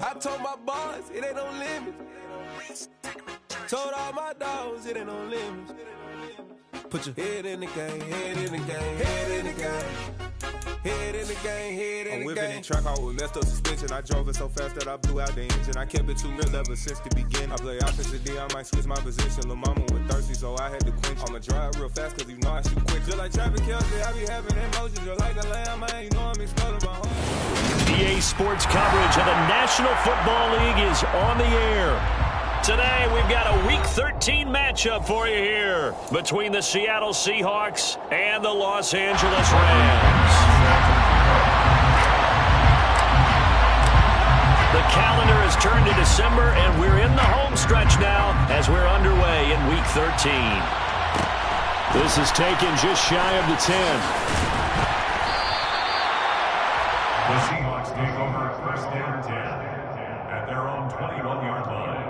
I told my boys, it ain't no limit. Told all my dogs, it ain't no limit. Put your head in the game, head in the game, head in the game. Head in the game, head in the game. I'm whipping in track out with messed up suspension. I drove it so fast that I blew out the engine. I kept it too real ever since the beginning. I play opposite D, I might switch my position. Lil' mama was thirsty, so I had to quench. I'ma drive real fast, cause you know I shoot quick. Just like traffic Kelsey, I be having emotions. Just like a lamb, man, you know I'm exploding my home. EA Sports coverage of the National Football League is on the air. Today, we've got a Week 13 matchup for you here between the Seattle Seahawks and the Los Angeles Rams. The calendar has turned to December, and we're in the home stretch now as we're underway in Week 13. This is taken just shy of the 10. The Seahawks take over first and 10 at their own 21-yard line.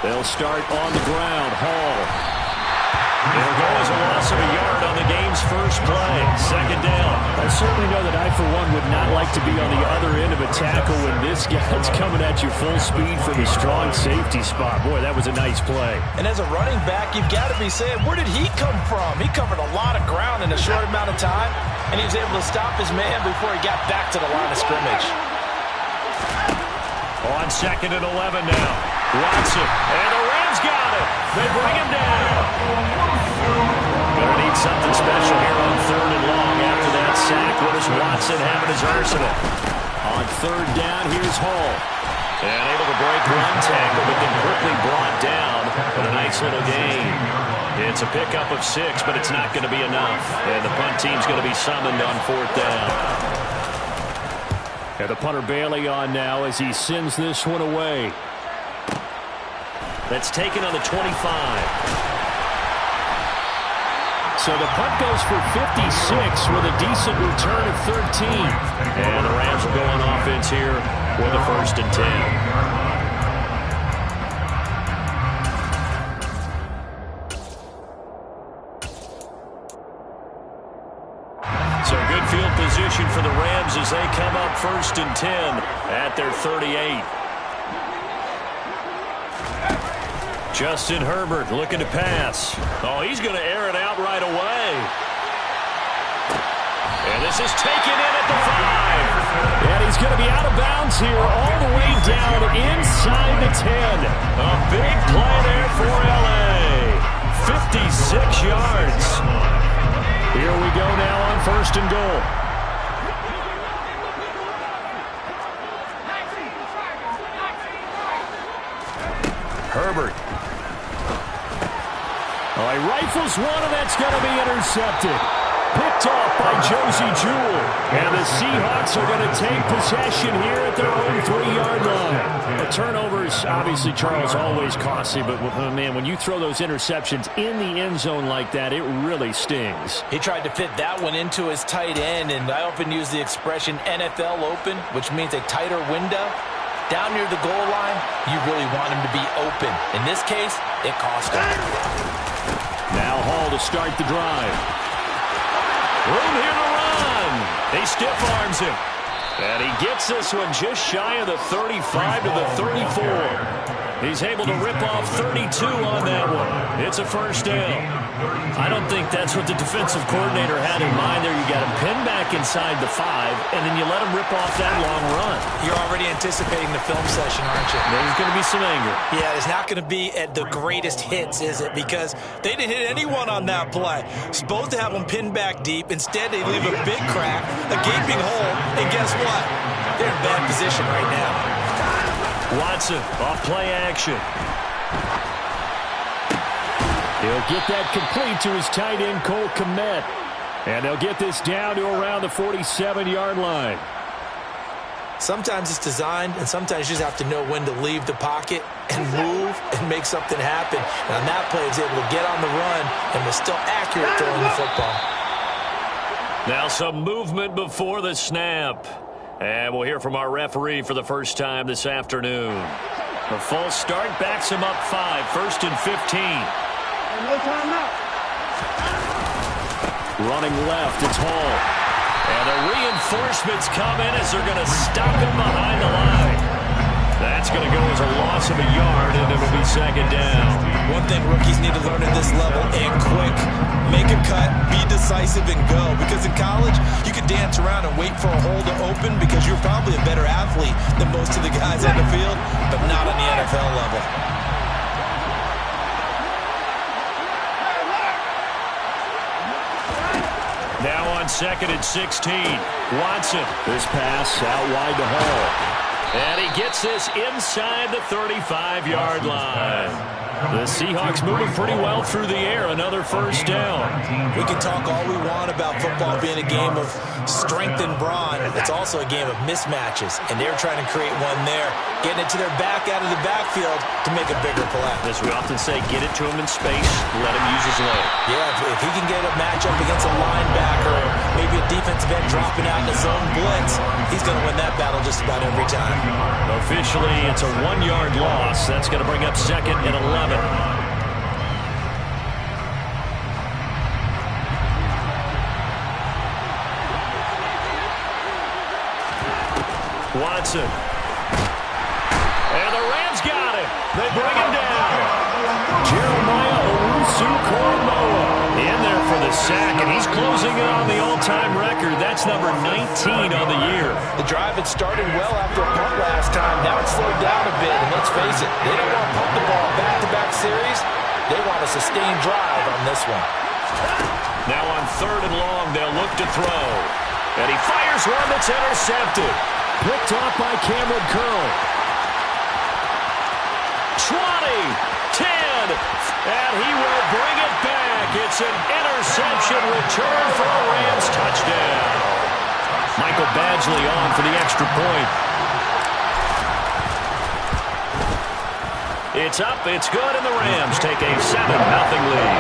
They'll start on the ground. Hall. It'll go as a loss of a yard on the game's first play. Second down. I certainly know that I, for one, would not like to be on the other end of a tackle when this guy's coming at you full speed from a strong safety spot. Boy, that was a nice play. And as a running back, you've got to be saying, where did he come from? He covered a lot of ground in a short amount of time, and he was able to stop his man before he got back to the line of scrimmage. On 2nd and 11 now. Watson, and the Rams got it. They bring him down. Gonna need something special here on 3rd and long after that sack. What does Watson have in his arsenal? On 3rd down, here's Hall. And able to break one tackle, but then quickly brought down. But a nice little gain. It's a pickup of 6, but it's not going to be enough. And the punt team's going to be summoned on 4th down. And the punter Bailey on now as he sends this one away. That's taken on the 25. So the punt goes for 56 with a decent return of 13. And the Rams will go on offense here with a 1st and 10. So good field position for the Rams as they come up 1st and 10 at their 38. Justin Herbert looking to pass. Oh, he's going to air it out right away. And this is taken in at the 5. And he's going to be out of bounds here all the way down inside the 10. A big play there for L.A. 56 yards. Here we go now on 1st and goal. Herbert. Oh, he rifles one, and that's going to be intercepted. Picked off by Josie Jewell. And the Seahawks are going to take possession here at their own 3-yard line. The turnovers, obviously, Charles, always costly. But, man, when you throw those interceptions in the end zone like that, it really stings. He tried to fit that one into his tight end, and I often use the expression NFL open, which means a tighter window. Down near the goal line, you really want him to be open. In this case, it cost him. Now Hall to start the drive. Room here to run. He stiff arms him. And he gets this one just shy of the 35 to the 34. He's able to rip off 32 on that one. It's a 1st down. I don't think that's what the defensive coordinator had in mind there. You got him pinned back inside the 5, and then you let him rip off that long run. You're already anticipating the film session, aren't you? There's going to be some anger. Yeah, it's not going to be at the greatest hits, is it? Because they didn't hit anyone on that play. Supposed to have them pinned back deep. Instead, they leave a big crack, a gaping hole, and guess what? They're in bad position right now. Watson off play action. He'll get that complete to his tight end, Cole Kmet. And they'll get this down to around the 47-yard line. Sometimes it's designed, and sometimes you just have to know when to leave the pocket and move and make something happen. And on that play, he's able to get on the run and was still accurate throwing the football. Now some movement before the snap. And we'll hear from our referee for the first time this afternoon. A false start backs him up 5, 1st and 15. No timeout. Running left, it's Hall. And the reinforcements come in as they're going to stop him behind the line. That's going to go as a loss of a yard, and it'll be 2nd down. One thing rookies need to learn at this level, and quick. Make a cut, be decisive, and go. Because in college, you can dance around and wait for a hole to open because you're probably a better athlete than most of the guys on the field, but not on the NFL level. Now on 2nd and 16. Watson. This pass out wide to Hall. And he gets this inside the 35-yard line. The Seahawks moving pretty well through the air. Another 1st down. We can talk all we want about football being a game of strength and brawn. It's also a game of mismatches, and they're trying to create one there, getting it to their back out of the backfield to make a bigger play. As we often say, get it to him in space, let him use his leg. Yeah, if he can get a matchup against a linebacker or maybe a defensive end dropping out in his own blitz, he's going to win that battle just about every time. Officially, it's a 1-yard loss. That's going to bring up 2nd and 11. Watson. And the Rams got it. They bring him down. Jeremiah Owusu-Koramoah in there for the sack, and he's closing in on the all-time record. That's number 19 on the year. The drive had started well after a punt last time. Now it's slowed down a bit, and let's face it, they don't want to pump the ball back-to-back series. They want a sustained drive on this one. Now on 3rd and long, they'll look to throw. And he fires one that's intercepted. Picked off by Cameron Curl. 20, 10, and he will bring it back. It's an interception return for a Rams touchdown. Michael Badgley on for the extra point. It's up, it's good, and the Rams take a 7-0 lead.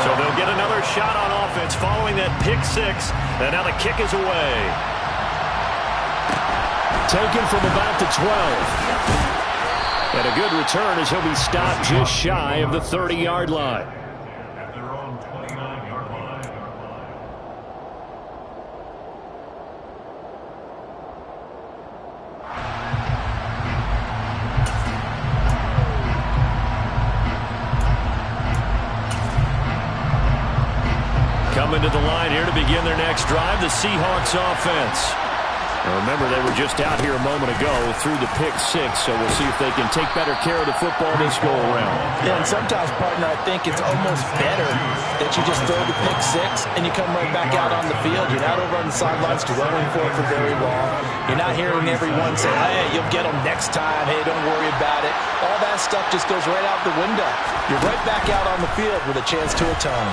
So they'll get another shot on offense following that pick 6, and now the kick is away. Taken from about the 12. And a good return as he'll be stopped just shy of the 30-yard line. At their own 29-yard line. Coming to the line here to begin their next drive, the Seahawks offense. Now remember, they were just out here a moment ago through the pick 6, so we'll see if they can take better care of the football this go-around. Yeah, and sometimes, partner, I think it's almost better that you just throw the pick 6 and you come right back out on the field. You're not over on the sidelines dwelling for it for very long. You're not hearing everyone say, hey, you'll get them next time. Hey, don't worry about it. All that stuff just goes right out the window. You're right back out on the field with a chance to atone.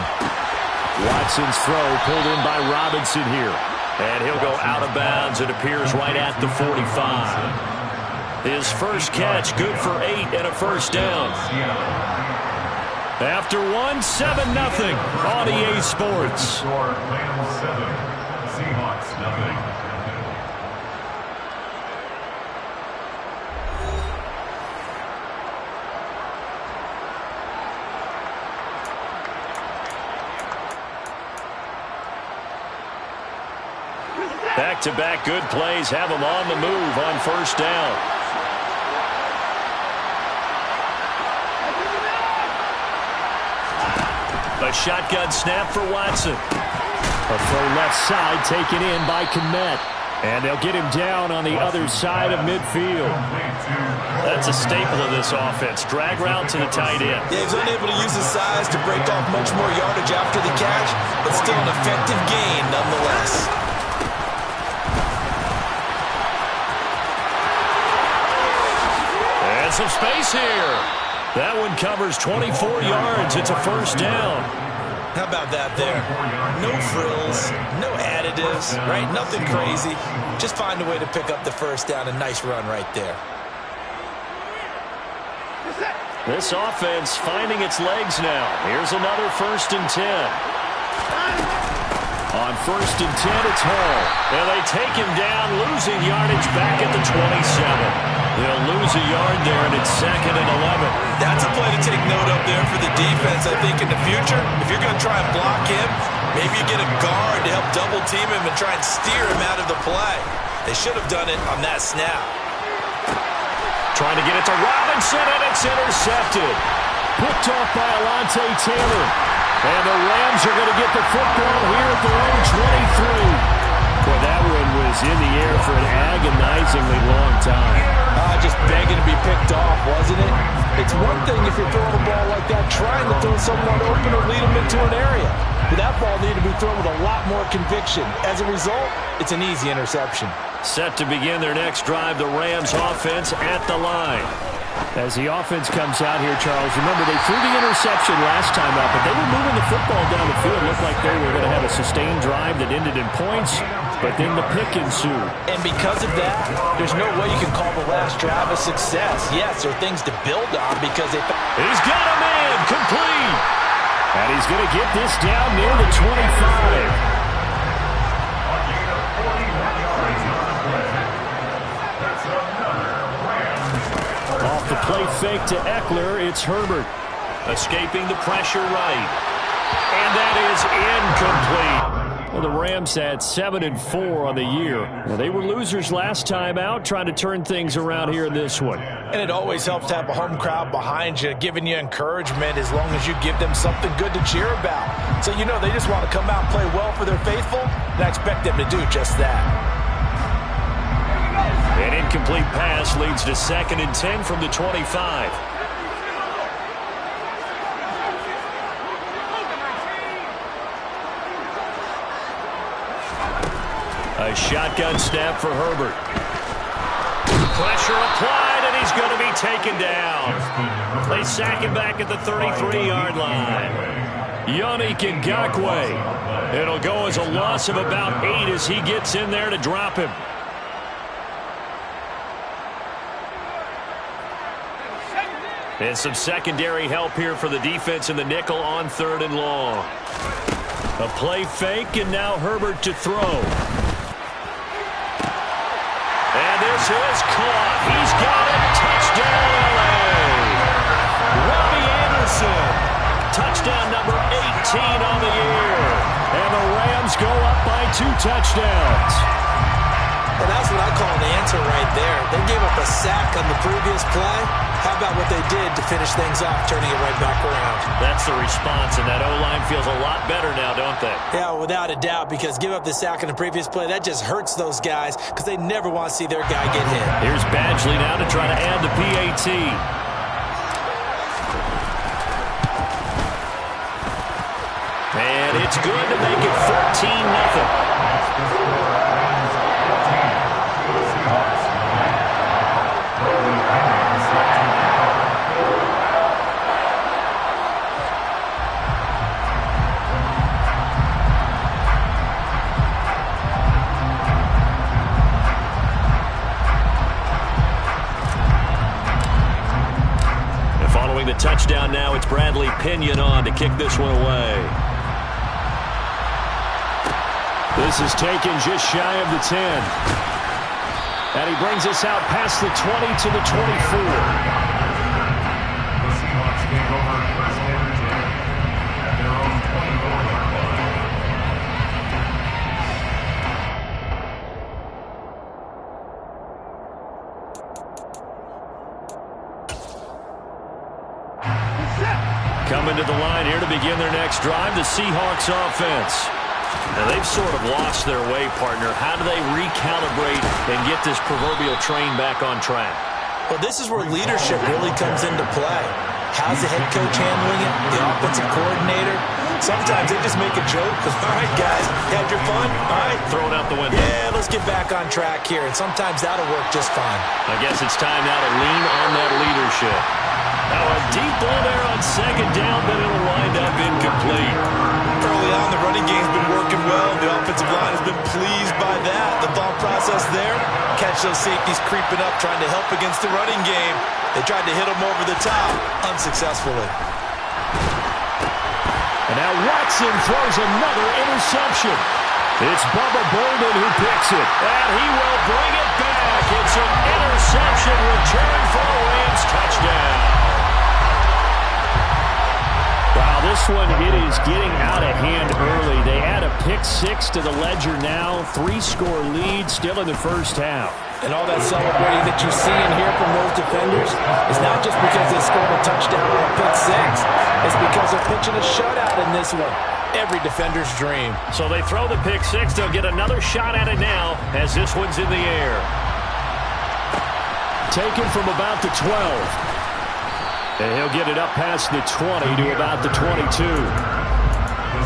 Watson's throw pulled in by Robinson here. And he'll go out of bounds. It appears right at the 45. His first catch, good for 8 and a 1st down. After 1, 7-0 on EA Sports. Score Rams 7, Seahawks nothing. Back-to-back good plays have them on the move on 1st down. A shotgun snap for Watson. A throw left side taken in by Kmet. And they'll get him down on the other side of midfield. That's a staple of this offense. Drag route to the tight end. Yeah, he's unable to use his size to break off much more yardage after the catch, but still an effective gain nonetheless. And some space here. That one covers 24 yards. It's a 1st down. How about that there? No frills, no additives, right? Nothing crazy. Just find a way to pick up the 1st down. A nice run right there. This offense finding its legs now. Here's another 1st and 10. On 1st and 10, it's Hall. And they take him down, losing yardage back at the 27. They'll lose a yard there, and it's 2nd and 11. That's a play to take note of there for the defense, I think, in the future. If you're going to try and block him, maybe you get a guard to help double-team him and try and steer him out of the play. They should have done it on that snap. Trying to get it to Robinson, and it's intercepted. Picked off by Alontae Taylor. And the Rams are going to get the football here at their own 23. Boy, that one was in the air for an agonizingly long time. Just begging to be picked off, wasn't it? It's one thing if you're throwing a ball like that, trying to throw someone open or lead them into an area. But that ball needed to be thrown with a lot more conviction. As a result, it's an easy interception. Set to begin their next drive, the Rams offense at the line. As the offense comes out here, Charles, remember they threw the interception last time out, but they were moving the football down the field. Looked like they were going to have a sustained drive that ended in points, but then the pick ensued. And because of that, there's no way you can call the last drive a success. Yes, there are things to build on because they... He's got a man complete. And he's going to get this down near the 25. Off the play fake to Eckler, it's Herbert. Escaping the pressure right. And that is incomplete. Well, the Rams had 7-4 on the year. Well, they were losers last time out, trying to turn things around here in this one. And it always helps to have a home crowd behind you, giving you encouragement as long as you give them something good to cheer about. So you know they just want to come out and play well for their faithful, and I expect them to do just that. An incomplete pass leads to 2nd and 10 from the 25. A shotgun snap for Herbert. Pressure applied, and he's going to be taken down. They sack him back at the 33-yard line. Yannick Ngakoue. It'll go as a loss of about 8 as he gets in there to drop him. And some secondary help here for the defense in the nickel on 3rd and long. A play fake, and now Herbert to throw. And this is caught. He's got it. Touchdown, LA. Robbie Anderson. Touchdown number 18 on the year. And the Rams go up by 2 touchdowns. Well, that's what I call an answer right there. They gave up a sack on the previous play. How about what they did to finish things off, turning it right back around? That's the response, and that O-line feels a lot better now, don't they? Yeah, without a doubt, because give up the sack on the previous play, that just hurts those guys because they never want to see their guy get hit. Here's Badgley now to try to add the PAT. And it's good to make it 14-0. The touchdown now, it's Bradley Pinion on to kick this one away. This is taken just shy of the 10. And he brings us out past the 20 to the 24. The Seahawks take over 1st and 10 at their own 24-yard line. Coming to the line here to begin their next drive, the Seahawks offense. Now, they've sort of lost their way, partner. How do they recalibrate and get this proverbial train back on track? Well, this is where leadership really comes into play. How's the head coach handling it? The offensive coordinator? Sometimes they just make a joke because, all right, guys, had your fun? All right. Throw it out the window. Yeah, let's get back on track here. And sometimes that'll work just fine. I guess it's time now to lean on that leadership. Now a deep ball there on 2nd down, but it'll wind up incomplete. Early on, the running game's been working well. The offensive line has been pleased by that. The thought process there, catch those safeties creeping up, trying to help against the running game. They tried to hit them over the top, unsuccessfully. And now Watson throws another interception. It's Bubba Bolden who picks it, and he will bring it back. It's an interception return for a Rams touchdown. Wow, this one, it is getting out of hand early. They add a pick six to the ledger now. 3-score lead still in the first half. And all that celebrating that you're seeing here from those defenders is not just because they scored a touchdown or a pick six. It's because they're pitching a shutout in this one. Every defender's dream. So they throw the pick six. They'll get another shot at it now as this one's in the air. Taken from about the 12. And he'll get it up past the 20 to about the 22. The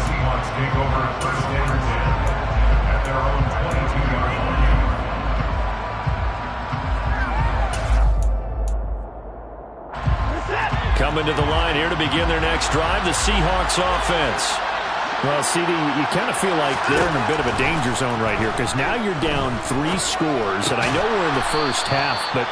Seahawks take over first and 10 at their own 22-yard line. Coming to the line here to begin their next drive, the Seahawks offense. Well, CD, you kind of feel like they're in a bit of a danger zone right here because now you're down 3 scores, and I know we're in the first half, but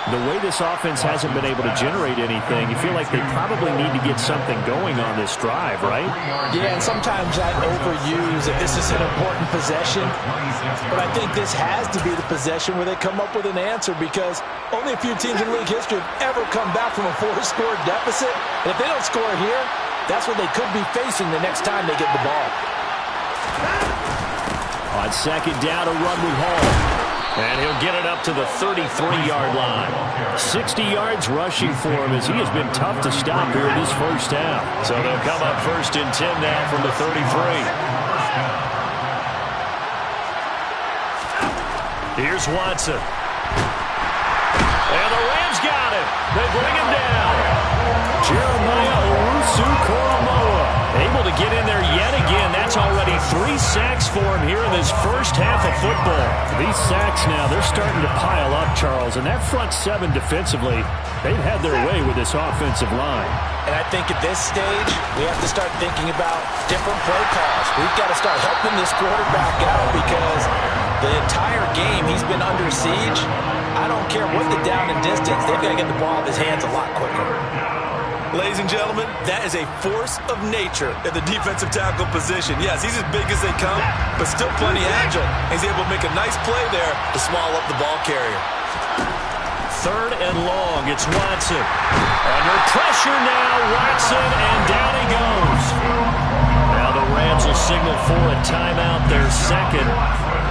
the way this offense hasn't been able to generate anything, you feel like they probably need to get something going on this drive, right? Yeah, and sometimes I overuse that this is an important possession, but I think this has to be the possession where they come up with an answer because only a few teams in league history have ever come back from a 4-score deficit, and if they don't score here, that's what they could be facing the next time they get the ball. On second down, a run with Hall. And he'll get it up to the 33-yard line. 60 yards rushing for him as he has been tough to stop here in this first half. So they'll come up first and 10 now from the 33. Here's Watson. And the Rams got him. They bring him down. Jeremiah Owusu-Koramoah able to get in there yet again. That's already 3 sacks for him here in this first half of football. These sacks now, they're starting to pile up, Charles. And that front 7 defensively, they've had their way with this offensive line. And I think at this stage, we have to start thinking about different play calls. We've got to start helping this quarterback out because the entire game he's been under siege. I don't care what the down and distance, they've got to get the ball out of his hands a lot quicker. Ladies and gentlemen, that is a force of nature at the defensive tackle position. Yes, he's as big as they come, but still plenty agile. He's able to make a nice play there to swallow up the ball carrier. Third and long, it's Watson. Under pressure now, Watson, and down he goes. Now the Rams will signal for a timeout, their second,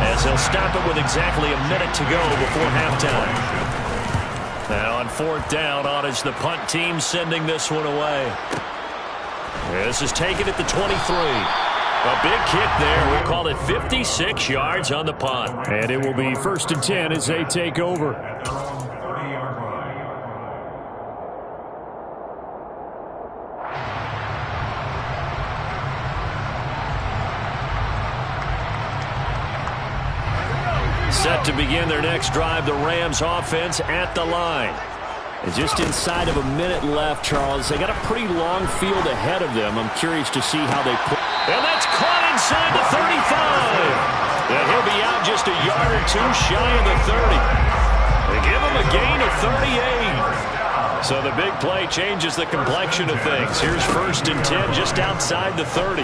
as they'll stop it with exactly a minute to go before halftime. Now on fourth down, on is the punt team sending this one away. This is taken at the 23. A big kick there. We'll call it 56 yards on the punt. And it will be first and 10 as they take over. Set to begin their next drive, the Rams offense at the line. And just inside of a minute left, Charles, they got a pretty long field ahead of them. I'm curious to see how they play. And that's caught inside the 35. And he'll be out just a yard or two shy of the 30. They give him a gain of 38. So the big play changes the complexion of things. Here's first and 10 just outside the 30.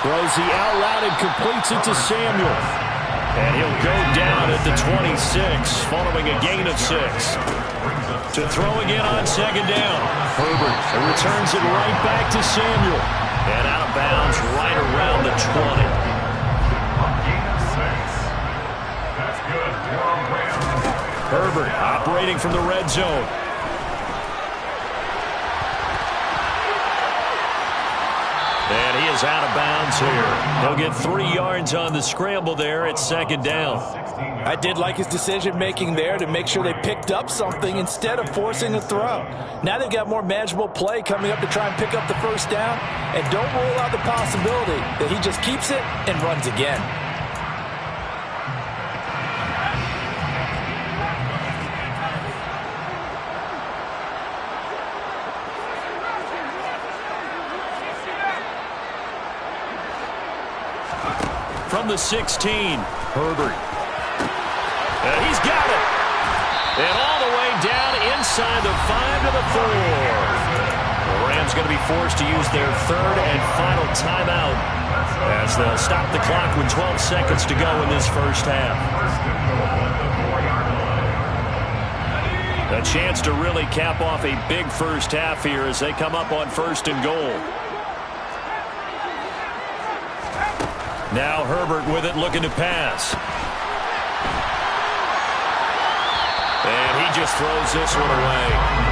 Throws the out route and completes it to Samuel. And he'll go down at the 26, following a gain of 6. To throw again on second down. Herbert returns it right back to Samuel. And out of bounds right around the 20. That's good. Herbert operating from the red zone. And he is out of bounds here. He'll get 3 yards on the scramble there at second down. I did like his decision-making there to make sure they picked up something instead of forcing a throw. Now they've got more manageable play coming up to try and pick up the first down. And don't rule out the possibility that he just keeps it and runs again. from the 16. Herbert. And he's got it. And all the way down inside the 5 to the 4. The Rams going to be forced to use their third and final timeout as they'll stop the clock with 12 seconds to go in this first half. A chance to really cap off a big first half here as they come up on 1st and goal. Now Herbert with it, looking to pass. And he just throws this one away.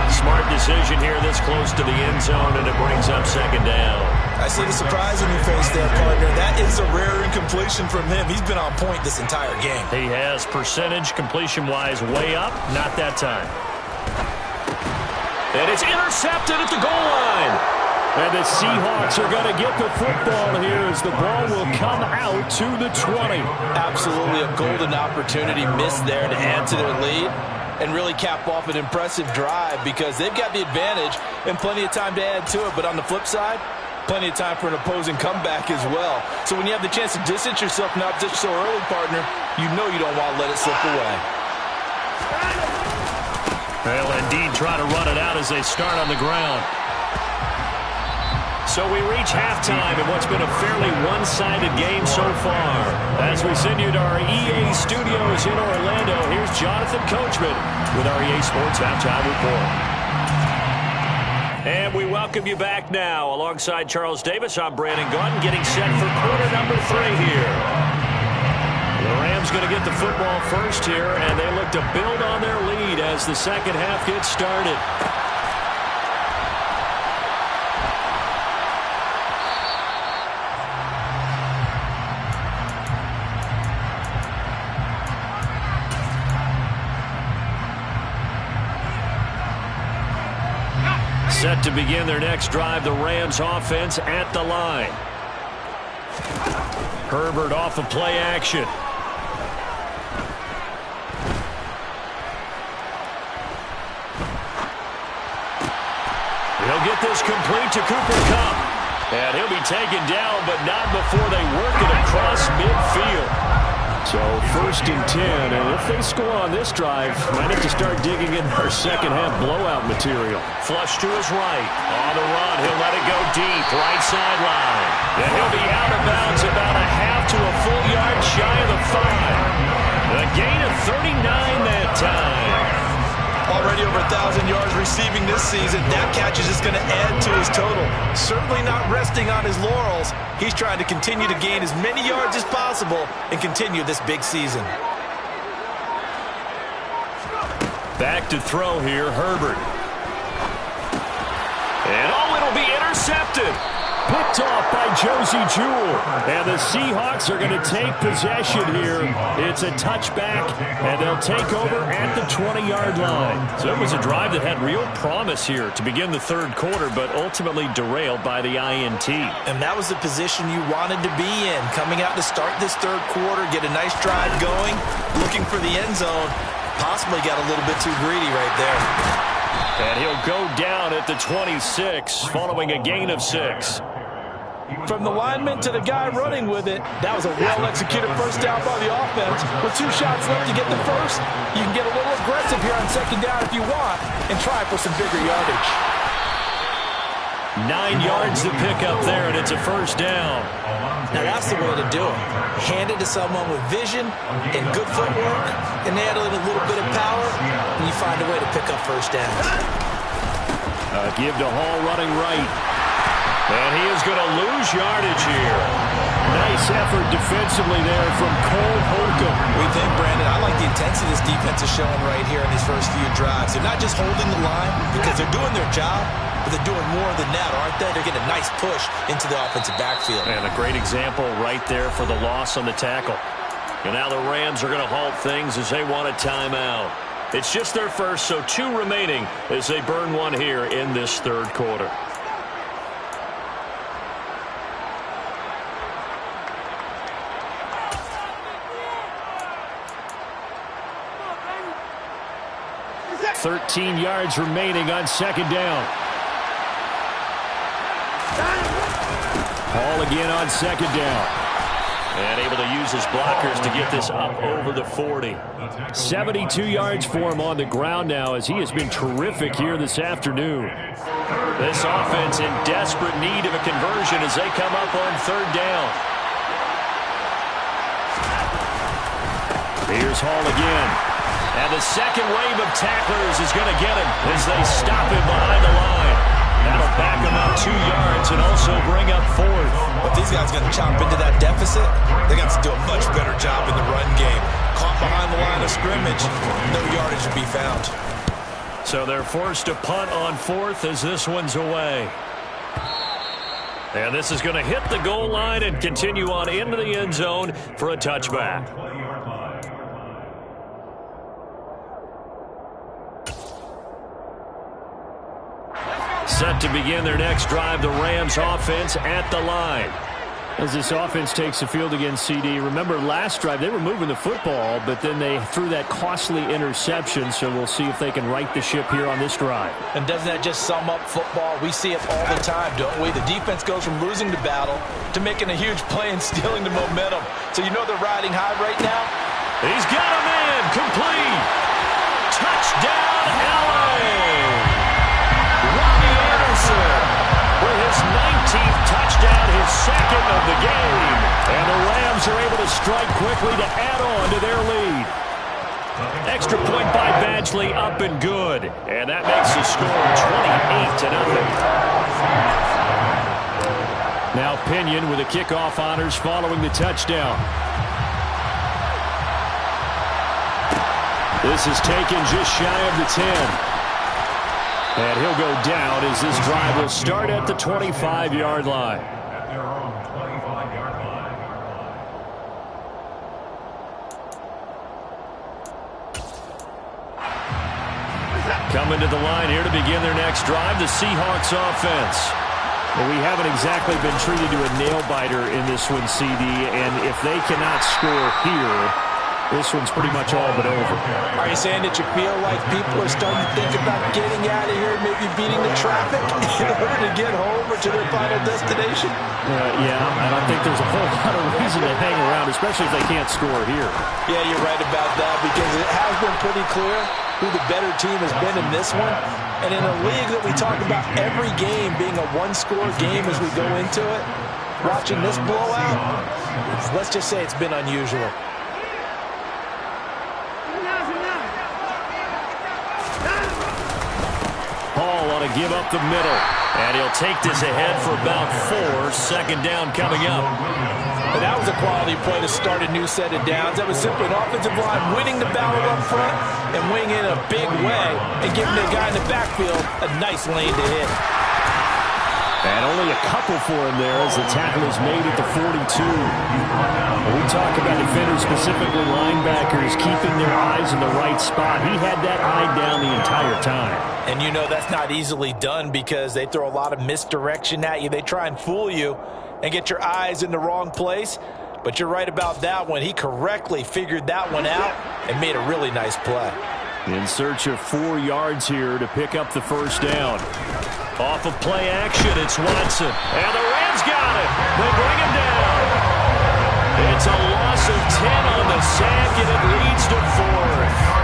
Smart decision here this close to the end zone, and it brings up 2nd down. I see the surprise in your face there, partner. That is a rare incompletion from him. He's been on point this entire game. He has percentage completion-wise way up. Not that time. And it's intercepted at the goal line. And the Seahawks are going to get the football here as the ball will come out to the 20. Absolutely a golden opportunity missed there to add to their lead and really cap off an impressive drive because they've got the advantage and plenty of time to add to it. But on the flip side, plenty of time for an opposing comeback as well. So when you have the chance to distance yourself from the opposition so early, partner, you know you don't want to let it slip away. They'll indeed try to run it out as they start on the ground. So we reach halftime in what's been a fairly one-sided game so far. As we send you to our EA studios in Orlando, here's Jonathan Coachman with our EA Sports Halftime Report. And we welcome you back now. Alongside Charles Davis, I'm Brandon Gunn, getting set for quarter number 3 here. The Rams going to get the football first here, and they look to build on their lead as the second half gets started. Set to begin their next drive, the Rams offense at the line. Herbert off of play action. He'll get this complete to Cooper Kupp. And he'll be taken down, but not before they work it across midfield. So 1st and 10, and if they score on this drive, might have to start digging in our second half blowout material. Flush to his right. On the run, he'll let it go deep, right sideline. And he'll be out of bounds about a half to a full yard shy of the 5. A gain of 39 that time. Already over 1,000 yards receiving this season. That catch is just going to add to his total. Certainly not resting on his laurels. He's trying to continue to gain as many yards as possible and continue this big season. Back to throw here, Herbert. And it'll be intercepted. Picked off by Josie Jewell. And the Seahawks are going to take possession here. It's a touchback, and they'll take over at the 20-yard line. So it was a drive that had real promise here to begin the 3rd quarter, but ultimately derailed by the INT. And that was the position you wanted to be in. Coming out to start this 3rd quarter, get a nice drive going, looking for the end zone. Possibly got a little bit too greedy right there. And he'll go down at the 26, following a gain of 6. From the lineman to the guy running with it, that was a well-executed first down by the offense. With 2 shots left to get the first, you can get a little aggressive here on 2nd down if you want and try for some bigger yardage. 9 yards to pick up there, and it's a first down. Now that's the way to do it. Hand it to someone with vision and good footwork, and add in a little bit of power, and you find a way to pick up first down. Give to Hall running right. And he is going to lose yardage here. Nice effort defensively there from Cole Holcomb. We think, Brandon, I like the intensity this defense is showing right here in these first few drives. They're not just holding the line because they're doing their job, but they're doing more than that, aren't they? They're getting a nice push into the offensive backfield. And a great example right there for the loss on the tackle. And now the Rams are going to halt things as they want a timeout. It's just their first, so 2 remaining as they burn one here in this 3rd quarter. $13 yards remaining on 2nd down. Hall again on 2nd down. And able to use his blockers to get this up over the 40. 72 yards for him on the ground now as he has been terrific here this afternoon. This offense in desperate need of a conversion as they come up on third down. Here's Hall again. And the second wave of tacklers is going to get him as they stop him behind the line. That'll back him up 2 yards and also bring up fourth. But these guys going to chop into that deficit. They got to do a much better job in the run game. Caught behind the line of scrimmage, no yardage to be found. So they're forced to punt on fourth as this one's away. And this is going to hit the goal line and continue on into the end zone for a touchback. Set to begin their next drive, the Rams offense at the line. As this offense takes the field against CD, remember last drive they were moving the football, but then they threw that costly interception, so we'll see if they can right the ship here on this drive. And doesn't that just sum up football? We see it all the time, don't we? The defense goes from losing the battle to making a huge play and stealing the momentum. So you know they're riding high right now? He's got him in, complete. Touchdown, LA! With his 19th touchdown, his second of the game. And the Rams are able to strike quickly to add on to their lead. Extra point by Badgley, up and good. And that makes the score 28-0. Now Pinion with the kickoff honors following the touchdown. This is taken just shy of the 10. And he'll go down as this drive will start at the 25-yard line. At their own 25-yard line. Coming to the line here to begin their next drive, the Seahawks offense. Well, we haven't exactly been treated to a nail-biter in this one, CD, and if they cannot score here, this one's pretty much all but over. Are you saying that you feel like people are starting to think about getting out of here, maybe beating the traffic in order to get home or to their final destination? Yeah, I don't think there's a whole lot of reason to hang around, especially if they can't score here. Yeah, you're right about that because it has been pretty clear who the better team has been in this one. And in a league that we talk about every game being a one-score game as we go into it, watching this blowout, let's just say it's been unusual. Hall ought to give up the middle. And he'll take this ahead for about 4. Second down coming up. And that was a quality play to start a new set of downs. That was simply an offensive line winning the battle up front and winning in a big way and giving the guy in the backfield a nice lane to hit. And only a couple for him there as the tackle is made at the 42. When we talk about defenders, specifically linebackers, keeping their eyes in the right spot. He had that eye down the entire time. And you know that's not easily done because they throw a lot of misdirection at you. They try and fool you and get your eyes in the wrong place. But you're right about that one. He correctly figured that one out and made a really nice play. In search of 4 yards here to pick up the first down. Off of play action, it's Watson. And the Rams got it. They bring him down. It's a loss of 10 on the sack, and it leads to 4th.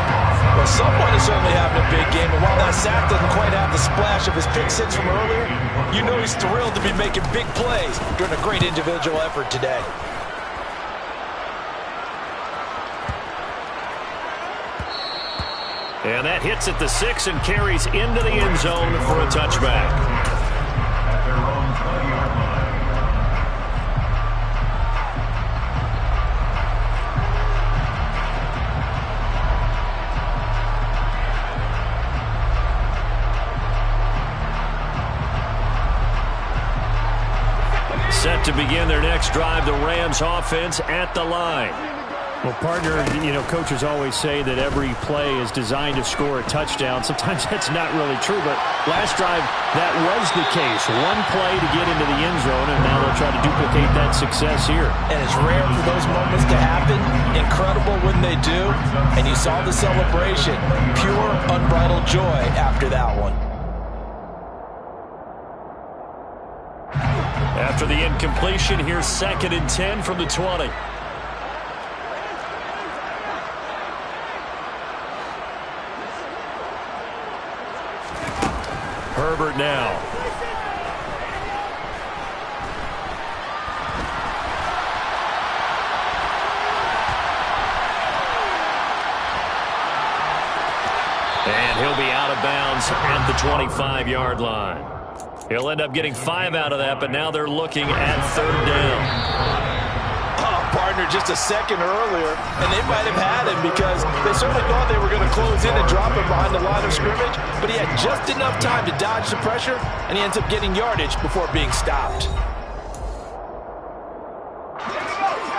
Well, someone is certainly having a big game, and while that sack doesn't quite have the splash of his pick six from earlier, you know he's thrilled to be making big plays during a great individual effort today. And that hits at the 6 and carries into the end zone for a touchback. At their own 20-yard line. Set to begin their next drive, the Rams offense at the line. Well, partner, you know, coaches always say that every play is designed to score a touchdown. Sometimes that's not really true, but last drive, that was the case. One play to get into the end zone, and now they'll try to duplicate that success here. And it's rare for those moments to happen. Incredible when they do. And you saw the celebration. Pure, unbridled joy after that one. after the incompletion. Here's 2nd and 10 from the 20. Herbert now. And he'll be out of bounds at the 25-yard line. He'll end up getting 5 out of that, but now they're looking at 3rd down. Oh, partner, just a second earlier, and they might have had him because they certainly thought they were going to close in and drop him behind the line of scrimmage, but he had just enough time to dodge the pressure, and he ends up getting yardage before being stopped.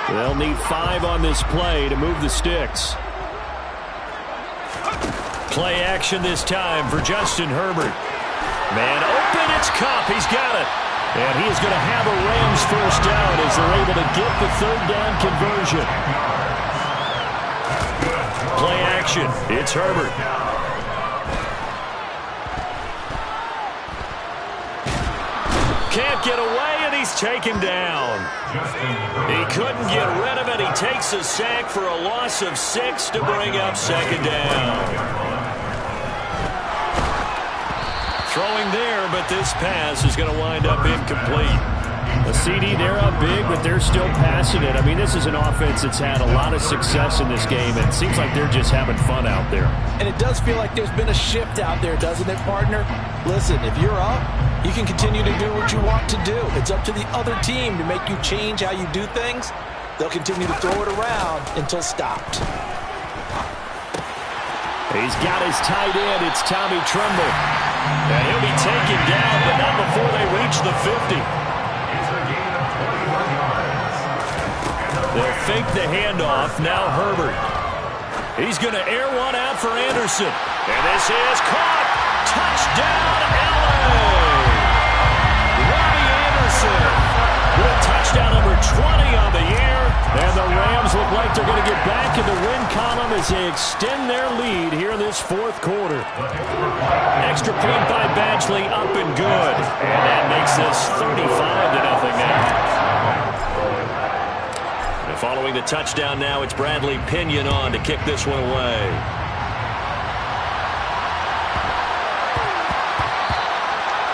They'll need 5 on this play to move the sticks. Play action this time for Justin Herbert. Man open, it's Kupp. He's got it. And he is going to have a Rams first down as they're able to get the 3rd down conversion. Play action. It's Herbert. Can't get away, and he's taken down. He couldn't get rid of it. He takes a sack for a loss of 6 to bring up 2nd down. Throwing there, but this pass is going to wind up incomplete. A CD, they're up big, but they're still passing it. I mean, this is an offense that's had a lot of success in this game, and it seems like they're just having fun out there. And it does feel like there's been a shift out there, doesn't it, partner? Listen, if you're up, you can continue to do what you want to do. It's up to the other team to make you change how you do things. They'll continue to throw it around until stopped. He's got his tight end. It's Tommy Tremble. And he'll be taken down, but not before they reach the 50. They'll fake the handoff. Now Herbert. He's going to air one out for Anderson. And this is caught. Touchdown, LA! Robbie Anderson with touchdown number 20 on the year. And the Rams look like they're going to get back in the win column as they extend their lead here in this 4th quarter. Extra point by Badgley, up and good. And that makes this 35-0 now. And following the touchdown now, it's Bradley Pinion on to kick this one away.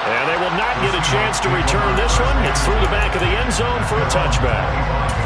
And they will not get a chance to return this one. It's through the back of the end zone for a touchback.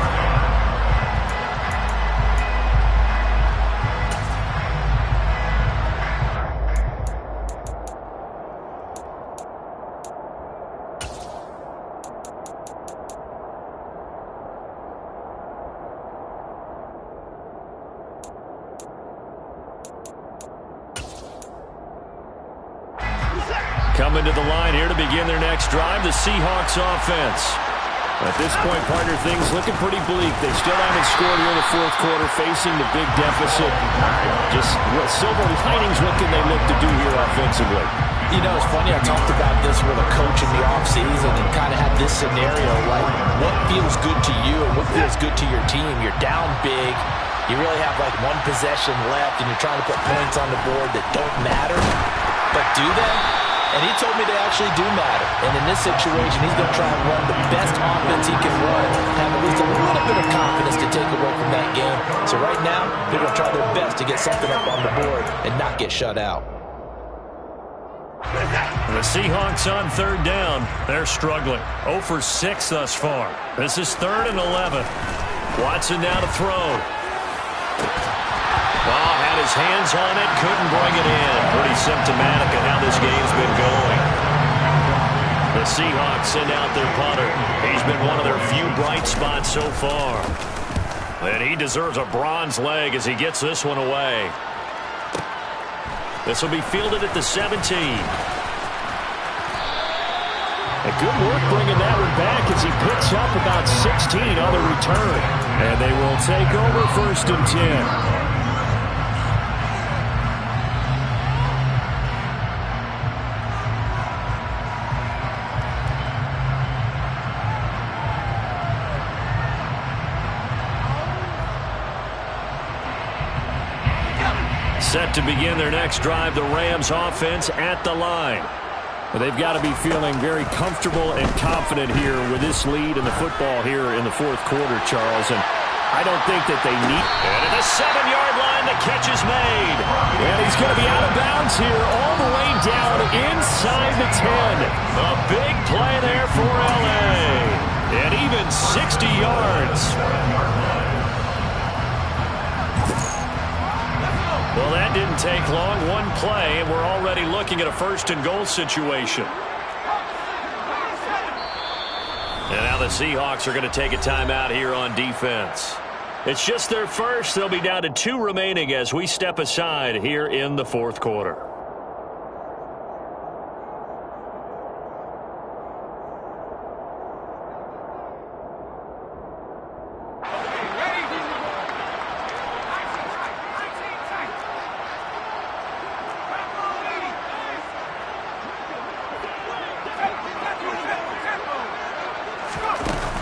Coming to the line here to begin their next drive, the Seahawks offense. At this point, partner, things looking pretty bleak. They still haven't scored here in the 4th quarter, facing the big deficit. Just what silver linings, what can they look to do here offensively? You know, it's funny, I talked about this with a coach in the offseason and kind of had this scenario, like what feels good to you and what feels good to your team. You're down big. You really have like one possession left, and you're trying to put points on the board that don't matter. But do they? And he told me they actually do matter. And in this situation, he's going to try and run the best offense he can run, have at least a little bit of confidence to take away from that game. So right now, they're going to try their best to get something up on the board and not get shut out. The Seahawks on 3rd down. They're struggling. 0 for 6 thus far. This is 3rd and 11. Watson now to throw. Oh, had his hands on it, couldn't bring it in. Pretty symptomatic of how this game's been going. The Seahawks send out their punter. He's been one of their few bright spots so far. And he deserves a bronze leg as he gets this one away. This will be fielded at the 17. A good work bringing that one back as he picks up about 16 on the return. And they will take over 1st and 10. Set to begin their next drive, the Rams offense at the line. They've got to be feeling very comfortable and confident here with this lead in the football here in the fourth quarter, Charles. And I don't think that they need... And at the 7-yard line, the catch is made. And he's going to be out of bounds here all the way down inside the 10. A big play there for L.A. And even 60 yards. Well, that didn't take long. One play, and we're already looking at a first-and-goal situation. And now the Seahawks are going to take a timeout here on defense. It's just their first. They'll be down to 2 remaining as we step aside here in the fourth quarter.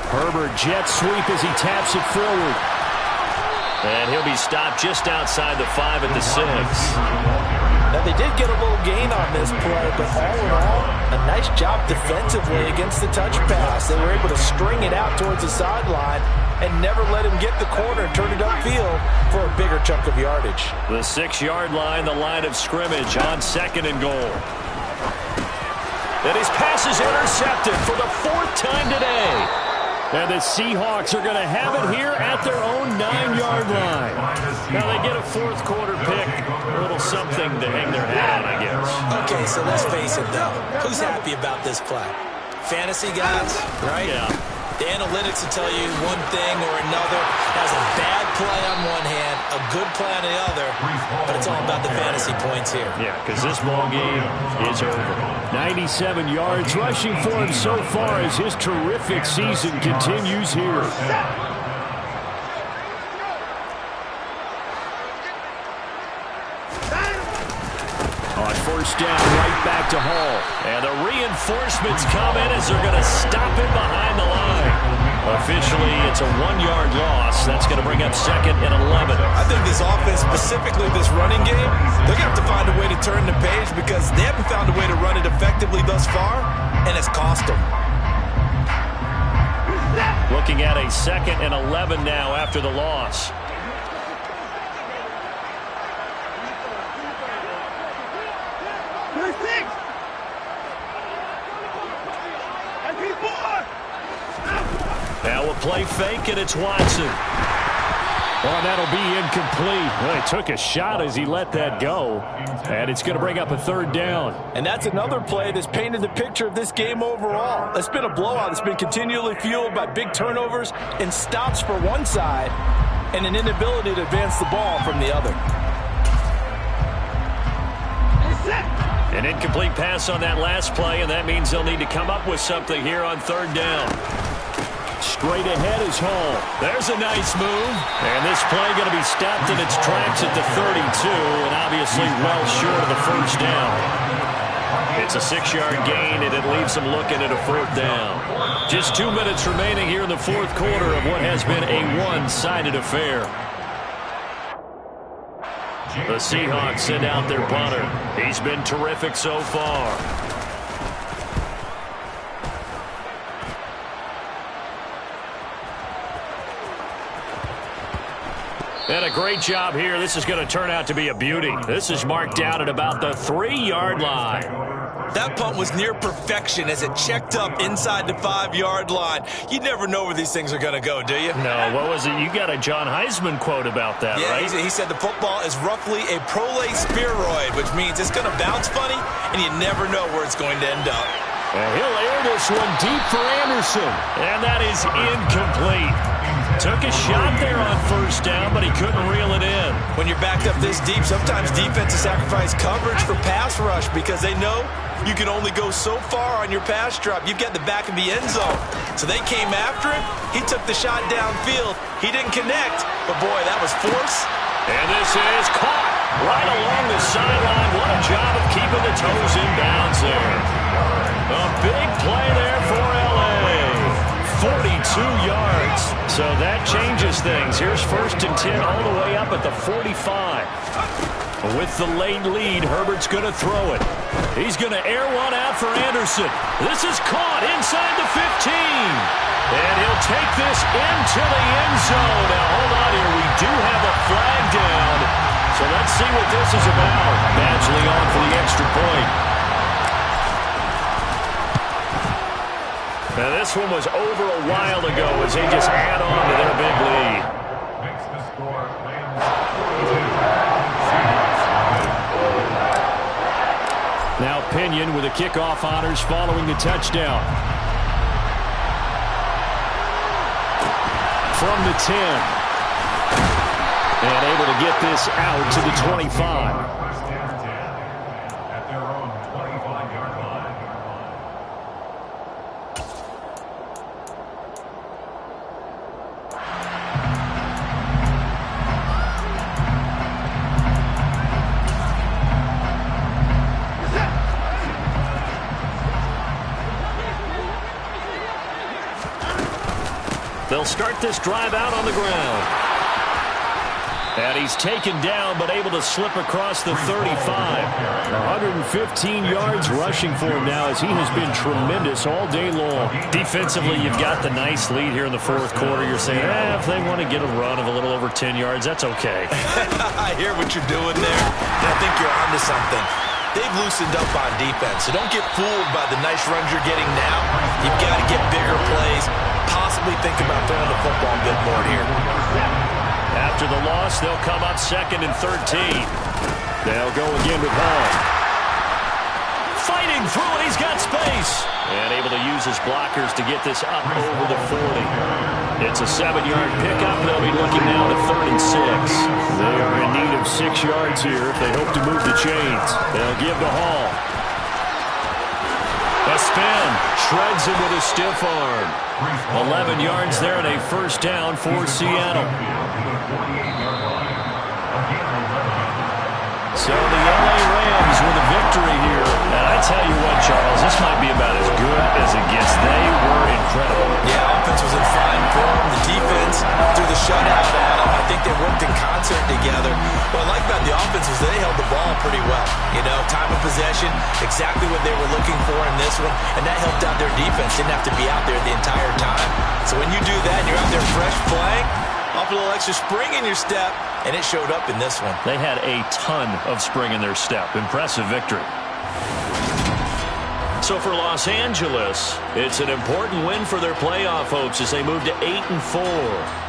Herbert jet sweep as he taps it forward. And he'll be stopped just outside the 5 at the 6. Now, they did get a little gain on this play, but all in all, a nice job defensively against the touch pass. They were able to string it out towards the sideline and never let him get the corner and turn it upfield for a bigger chunk of yardage. The 6-yard line, the line of scrimmage on 2nd and goal. And his pass is intercepted for the 4th time today. And the Seahawks are going to have it here at their own 9-yard line. Now they get a fourth quarter pick. A little something to hang their hat on, I guess. Okay, so let's face it, though. Who's happy about this play? Fantasy guys, right? Yeah. The analytics will tell you one thing or another. Has a bad play on one hand, a good play on the other, but it's all about the fantasy points here. Yeah, because this ball game is over. 97 yards rushing for him so far as his terrific season continues here. On first down, right back to Hall. And the reinforcements come in as they're going to stop him behind the line. Officially, it's a 1-yard loss. That's going to bring up 2nd and 11. I think this offense, specifically this running game, they're going to have to find a way to turn the page because they haven't found a way to run it effectively thus far, and it's cost them. Looking at a 2nd and 11 now after the loss. Now a play fake, and it's Watson. Oh, that'll be incomplete. Well, he took a shot as he let that go. And it's going to bring up a 3rd down. And that's another play that's painted the picture of this game overall. It's been a blowout. It's been continually fueled by big turnovers and stops for one side and an inability to advance the ball from the other. An incomplete pass on that last play, and that means they'll need to come up with something here on 3rd down. Straight ahead is Hall. There's a nice move. And this play going to be stopped in its tracks at the 32, and obviously well short of the first down. It's a 6-yard gain, and it leaves them looking at a 4th down. Just 2 minutes remaining here in the fourth quarter of what has been a one-sided affair. The Seahawks send out their punter. He's been terrific so far. And a great job here. This is going to turn out to be a beauty. This is marked out at about the 3-yard line. That punt was near perfection as it checked up inside the 5-yard line. You never know where these things are going to go, do you? No, what was it? You got a John Heisman quote about that, yeah, right? He said the football is roughly a prolate spheroid, which means it's going to bounce funny, and you never know where it's going to end up. And he'll air this one deep for Anderson. And that is incomplete. Took a shot there on first down, but he couldn't reel it in. When you're backed up this deep, sometimes defenses sacrifice coverage for pass rush because they know you can only go so far on your pass drop. You've got the back of the end zone. So they came after him. He took the shot downfield. He didn't connect, but boy, that was force. And this is caught right along the sideline. What a job of keeping the toes in bounds there. A big play there for L.A. 42 yards. So that changes things. Here's 1st and 10 all the way up at the 45. With the late lead, Herbert's going to throw it. He's going to air one out for Anderson. This is caught inside the 15. And he'll take this into the end zone. Now, hold on here. We do have a flag down. So let's see what this is about. Badgley on for the extra point. Now, this one was over a while ago as they just add on to their big lead. Makes the score Now Pinion with the kickoff honors following the touchdown. From the 10. And able to get this out to the 25. First down 10 at their own 25-yard line. They'll start this drive out on the ground. And he's taken down, but able to slip across the 35. 115 yards rushing for him now as he has been tremendous all day long. Defensively, you've got the nice lead here in the fourth quarter. You're saying, if they want to get a run of a little over 10 yards, that's okay. I hear what you're doing there, and I think you're onto something. They've loosened up on defense, so don't get fooled by the nice runs you're getting now. You've got to get bigger plays, possibly think about throwing the football a bit more here. After the loss, they'll come up 2nd and 13. They'll go again with Hall. Fighting through it, he's got space. And able to use his blockers to get this up over the 40. It's a 7-yard pickup. They'll be looking now to 3rd and 6. They are in need of 6 yards here if they hope to move the chains. They'll give to Hall. A spin. Shreds him with a stiff arm. 11 yards there and a first down for Seattle. So the LA Rams with a victory here. And I tell you what, Charles, this might be about as good as it gets. They were incredible. Yeah, offense was in fine form. The defense threw the shutout at them. I think they worked in concert together. What I like about the offense is they held the ball pretty well. You know, time of possession, exactly what they were looking for in this one, and that helped out their defense. Didn't have to be out there the entire time. So when you do that and you're out there fresh playing, off a little extra spring in your step, and it showed up in this one. They had a ton of spring in their step. Impressive victory. So for Los Angeles, it's an important win for their playoff hopes as they move to 8-4.